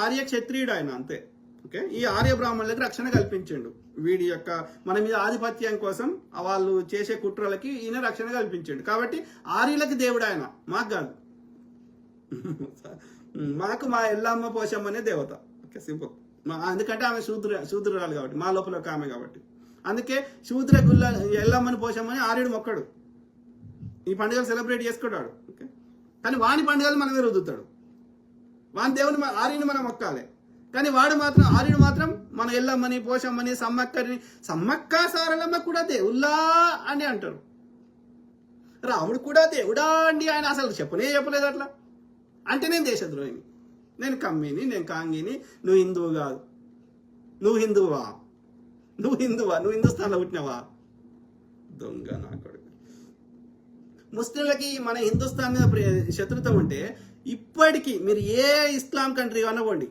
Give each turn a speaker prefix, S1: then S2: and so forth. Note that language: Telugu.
S1: ఆర్య క్షత్రియుడు ఆయన అంతే. ఓకే, ఈ ఆర్య బ్రాహ్మణులకి రక్షణ కల్పించిండు. వీడి యొక్క మన మీద ఆధిపత్యం కోసం వాళ్ళు చేసే కుట్రలకి ఈయన రక్షణ కల్పించిండు. కాబట్టి ఆర్యులకి దేవుడు ఆయన, మాకు కాదు. మాకు మా ఎల్లమ్మ పోషమ్మనే దేవత. Okay, simple. ఎందుకంటే ఆమె శూద్రురాలు కాబట్టి, మా లోపల ఒక ఆమె కాబట్టి. అందుకే శూద్ర గుల్ల ఎల్లమ్మని పోషమ్మని ఆర్యుడు మొక్కడు, ఈ పండుగలు సెలబ్రేట్ చేసుకుంటాడు. ఓకే, కానీ వాని పండుగలు మనమే రుద్దుతాడు. వాని దేవుని ఆర్యుని మనం మొక్కాలి, కానీ ఆర్యుడు మాత్రం మన ఎల్లమ్మని పోషమ్మని సమ్మక్క సారలమ్మ కూడా దేవుళ్ళా అని అంటారు. రాముడు కూడా దేవుడా అండి, ఆయన అసలు చెప్పలేదు అట్లా. అంటే నేను దేశద్రోహిని, నేను కమ్మిని, నేను కాంగిని, నువ్వు హిందువు కాదు. నువ్వు హిందువా? నువ్వు హిందుస్థాన్లో పుట్టినవా? దొంగ నా కొడుకు. ముస్లింలకి మన హిందుస్థాన్ మీద శత్రుత్వం ఉంటే ఇప్పటికీ మీరు ఏ ఇస్లాం కంట్రీ అనుకోండి,